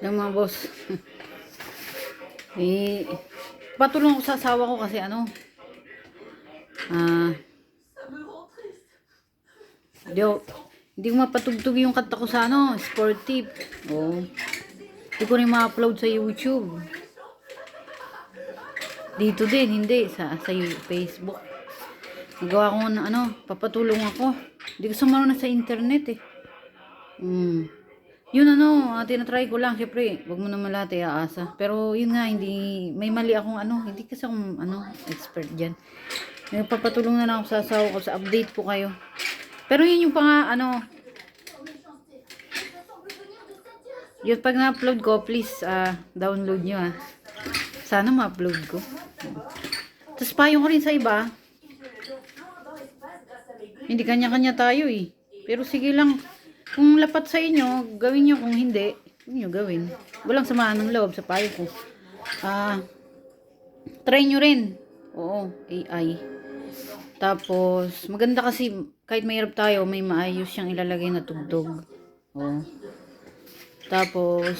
Yung mga boss. Eh, patulong ako sa asawa ko kasi ano, di, hindi ko mapatugtog yung kanta ko sa ano, sportive. Oo. Hindi ko rin ma-upload sa YouTube. Dito din, hindi. Sa Facebook. Nagawa ko na ano, papatulong ako. Hindi ko sumaro na sa internet eh. Yun ano, tinatry ko lang. Siyempre, wag mo naman lahat iaasa. Pero yun nga, hindi, may mali akong ano, hindi kasi akong ano, expert dyan. Nagpapatulong na lang ako sa asawa ko, sa update ko kayo. Pero yun yung pang ano, yun pag na-upload ko, please download nyo ah. Sana ma-upload ko. Tapos payong ko rin sa iba. Hindi kanya-kanya tayo eh. Pero sige lang, kung lapat sa inyo, gawin nyo. Kung hindi, huwag nyo gawin. Walang samaan ng loob sa payo ko. Try nyo rin. Oo, AI. Tapos, maganda kasi, kahit mahirap tayo, may maayos siyang ilalagay na tugtog. Oo. Tapos,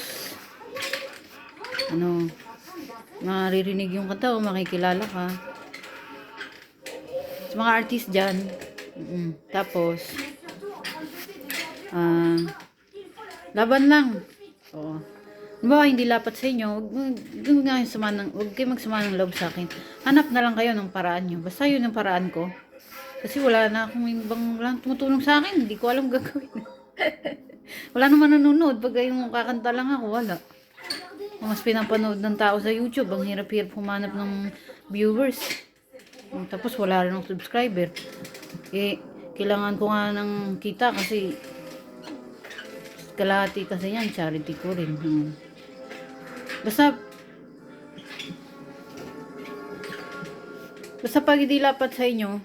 ano, maririnig yung kanta o makikilala ka. Sa mga artist dyan. Tapos, laban lang. Oo. Diba, hindi lapat sa inyo, huwag kayo magsama ng loob sa akin. Hanap na lang kayo ng paraan nyo. Basta yun ang paraan ko. Kasi wala na akong ibang tumutulong sa akin. Hindi ko alam gagawin. Wala naman nanonood. Pag yung kakanta lang ako, wala. Mas pinapanood ng tao sa YouTube. Ang hirap-hirap humanap ng viewers. Tapos wala rin ng subscriber. Eh, kailangan ko nga ng kita kasi kalahati kasi yan, charity ko rin. Basta pag hindi lapat sa inyo,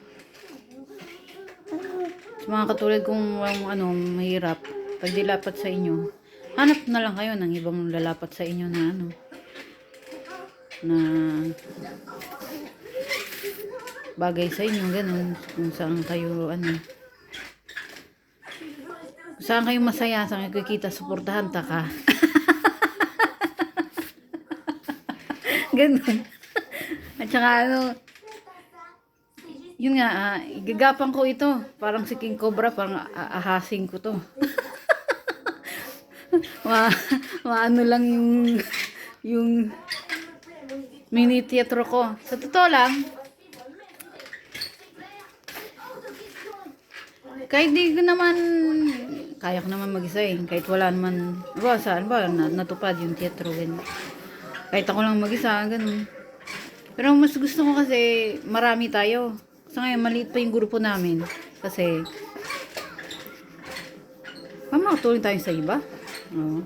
sa mga katulad kong ano, mahirap, pag hindi lapat sa inyo, hanap na lang kayo ng ibang lalapat sa inyo na ano, na bagay sa inyo, ganun, kung saan kayo ano, kung saan kayo masaya, saan kayo kikita, suportahan ta ka. Ganun. At saka ano, yun nga, igagapang ko ito. Parang si King Cobra, parang ahasin ko to. Maano lang yung mini teatro ko. Sa totoo lang, kahit di ko naman, kaya ko naman mag-isa eh. Kahit wala naman, saan ba, natupad yung teatro. Ganun. Kahit ako lang mag-isa, ganun. Pero mas gusto ko kasi marami tayo. Sa ngayon, maliit pa yung grupo namin. Kasi, makatulong tayo sa iba. Oo.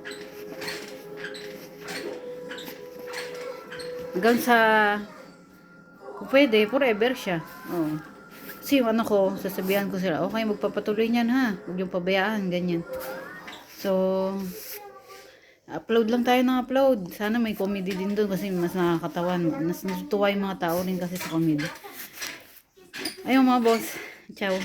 Hanggang sa, kung pwede, forever siya. Oo. Kasi yung ano ko, sasabihan ko sila, okay, magpapatuloy niyan ha. Huwag yung pabayaan, ganyan. So, upload lang tayo ng upload. Sana may comedy din doon kasi mas nakakatawan. Mas natutuwa yung mga tao rin kasi sa comedy. Ayun mga boss. Ciao.